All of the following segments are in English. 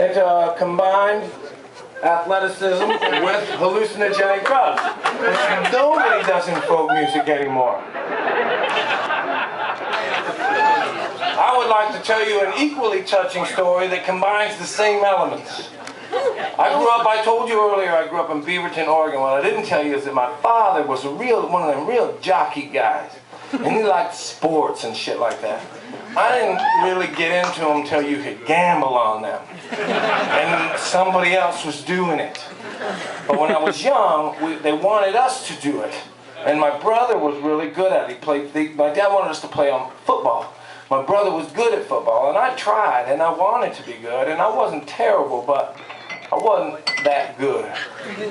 It combined athleticism with hallucinogenic drugs, which nobody does in folk music anymore. I would like to tell you an equally touching story that combines the same elements. I told you earlier, I grew up in Beaverton, Oregon. What I didn't tell you is that my father was one of them real jockey guys. And he liked sports and shit like that. I didn't really get into them until you could gamble on them. And somebody else was doing it. But when I was young, they wanted us to do it. And my brother was really good at it. My dad wanted us to play on football. My brother was good at football, and I tried, and I wanted to be good, and I wasn't terrible, but I wasn't that good.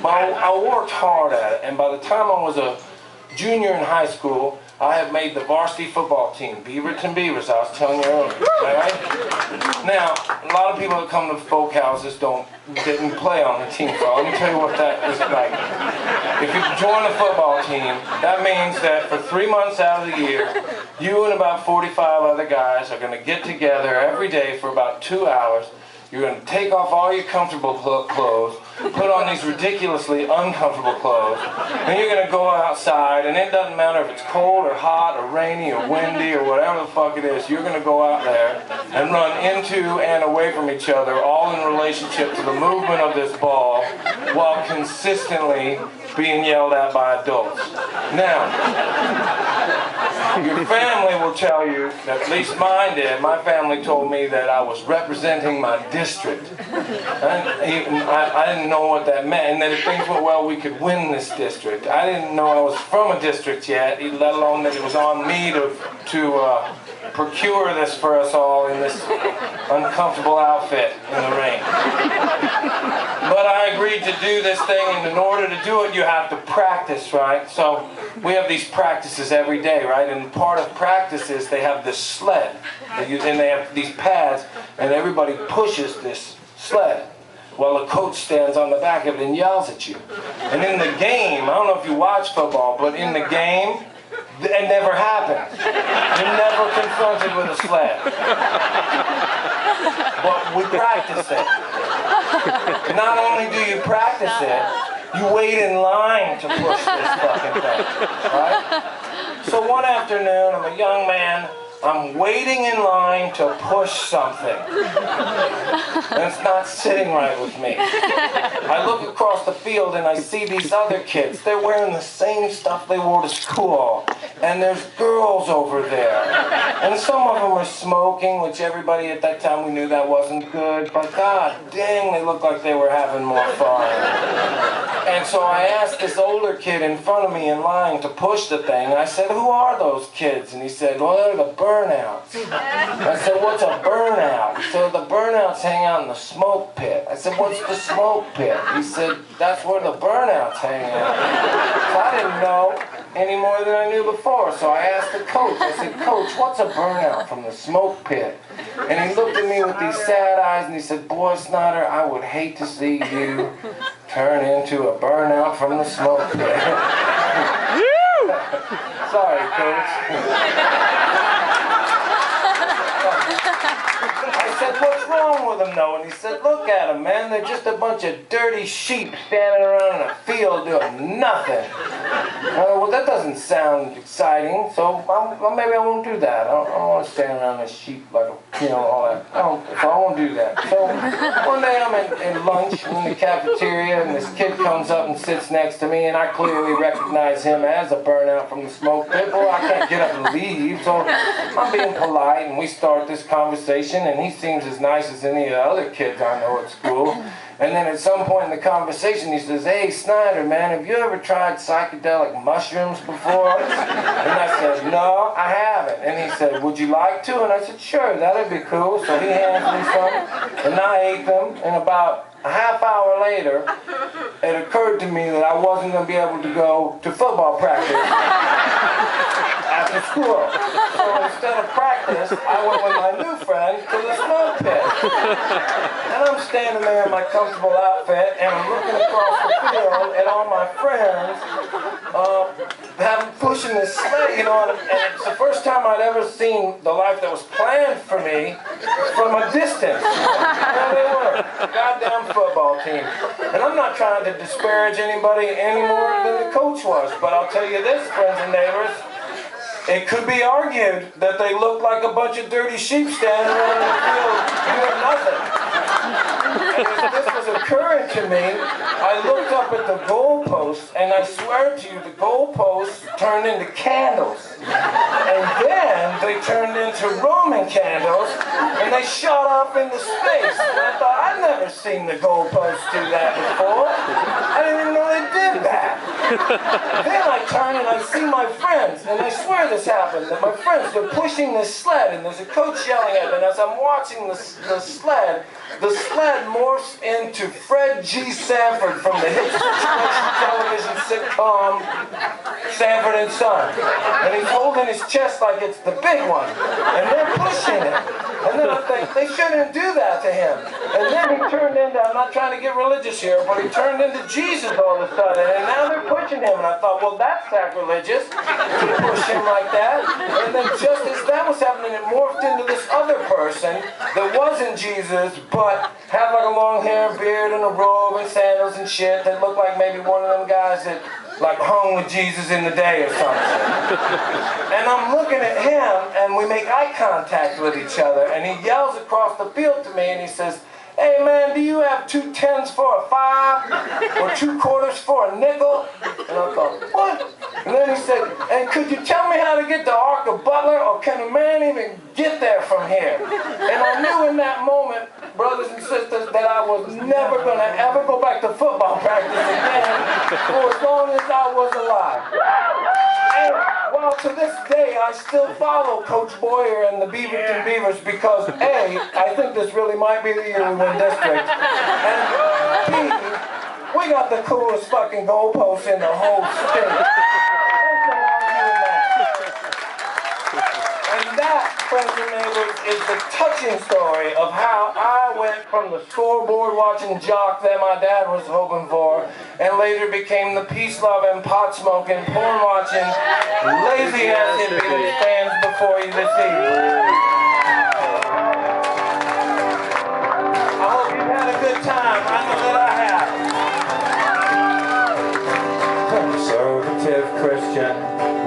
But I worked hard at it, and by the time I was a junior in high school, I had made the varsity football team, Beaverton Beavers, I was telling you earlier, right? Now, a lot of people that come to folk houses didn't play on the team, so let me tell you what that is like. If you join a football team, that means that for 3 months out of the year, you and about 45 other guys are going to get together every day for about 2 hours. You're going to take off all your comfortable clothes, put on these ridiculously uncomfortable clothes, and you're going to go outside, and it doesn't matter if it's cold or hot or rainy or windy or whatever the fuck it is, you're going to go out there and run into and away from each other, all in relationship to the movement of this ball, while consistently being yelled at by adults. Now, your family will tell you, at least mine did, my family told me that I was representing my district. I didn't know what that meant, and that if things went well, we could win this district. I didn't know I was from a district yet, let alone that it was on me to procure this for us all in this uncomfortable outfit in the rain. But I agreed to do this thing, and in order to do it, you have to practice, right? So we have these practices every day, right? And part of practice is they have this sled, and they have these pads, and everybody pushes this sled while the coach stands on the back of it and yells at you. And in the game, I don't know if you watch football, but in the game, it never happens. You're never confronted with a sled. But we practice it. Not only do you practice it, you wait in line to push this fucking thing, right? So one afternoon, I'm a young man, I'm waiting in line to push something. And it's not sitting right with me. I look across the field and I see these other kids. They're wearing the same stuff they wore to school. And there's girls over there. And some of them are smoking, which everybody at that time, we knew that wasn't good. But god dang, they looked like they were having more fun. And so I asked this older kid in front of me in line to push the thing. And I said, who are those kids? And he said, well, they're the burnouts. I said, what's a burnout? He said, the burnouts hang out in the smoke pit. I said, what's the smoke pit? He said, that's where the burnouts hang out. So I didn't know any more than I knew before. So I asked the coach, I said, Coach, what's a burnout from the smoke pit? And he looked at me with these sad eyes and he said, boy, Snider, I would hate to see you turn into a burnout from the smoke pit. Sorry, Coach. I said, what's wrong with them, though? And he said, look at them, man. They're just a bunch of dirty sheep standing around in a field doing nothing. Well, that doesn't sound exciting, so maybe I won't do that. I don't want to stand around as sheep, like, all that. So I won't do that. So one day I'm in lunch in the cafeteria, and this kid comes up and sits next to me, and I clearly recognize him as a burnout from the smoke pit. Well, I can't get up and leave, so I'm being polite, and we start this conversation, and he seems as nice as any of the other kids I know at school. And then at some point in the conversation, he says, hey, Snider, man, have you ever tried psychedelic mushrooms before? And I said, no, I haven't. And he said, would you like to? And I said, sure, that'd be cool. So he hands me some, and I ate them. And about a half hour later, it occurred to me that I wasn't going to be able to go to football practice after school. So instead of practice, I went with my new friend to the smoke pit. And I'm standing there in my comfortable outfit, and I'm looking across the field at all my friends pushing this sled, and it's the first time I'd ever seen the life that was planned for me from a distance. There they were. goddamn football team. And I'm not trying to disparage anybody any more than the coach was, but I'll tell you this, friends and neighbors, it could be argued that they look like a bunch of dirty sheep standing around in the field doing nothing. And as this was occurring to me, I looked up at the goalposts, and I swear to you, the goalposts turned into candles. And then they turned into Roman candles, and they shot off into space. And I thought, I've never seen the goalposts do that before. I didn't even know they did that. Then I turn and I see my friends, and I swear this happened, that my friends, they're pushing this sled, and there's a coach yelling at them, and as I'm watching the sled morphs into Fred G. Sanford from the hit television sitcom Sanford and Son. And he's holding his chest like it's the big one. And they're pushing him. And then I think, they shouldn't do that to him. And then he turned into, I'm not trying to get religious here, but he turned into Jesus all of a sudden. And now they're pushing him. And I thought, well, that's sacrilegious to push him like that. And then just as that was happening, it morphed into this other person that wasn't Jesus, but had like a long hair, beard, and a robe, and sandals and shit that looked like maybe one of them guys that like hung with Jesus in the day or something. And I'm looking at him, and we make eye contact with each other, and he yells across the field to me, and he says, "Hey man, do you have 2 10s for a 5? Or 2 quarters for a nickel?" And I thought, what? And then he said, "And could you tell me how to get to Ark of Butler, or can a man even get there from here?" And I knew in that moment, brothers and sisters, that I was never going to ever go back to football practice again for as long as I was alive. And while to this day I still follow Coach Boyer and the Beaverton Beavers because A, I think this really might be the year we win district, and B, we got the coolest fucking goalposts in the whole state. And that, friends and neighbors, is the touching story of how I went from the scoreboard watching jock that my dad was hoping for, and later became the peace-loving, pot-smoking, porn-watching, lazy-ass hippie that stands before you this evening. I hope you've had a good time. I know that I have. Conservative Christian,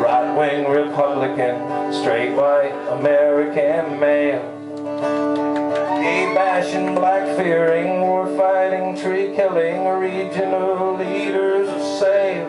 right-wing Republican, straight white American male, gay bashing, black fearing, war fighting, tree killing, regional leaders of sale.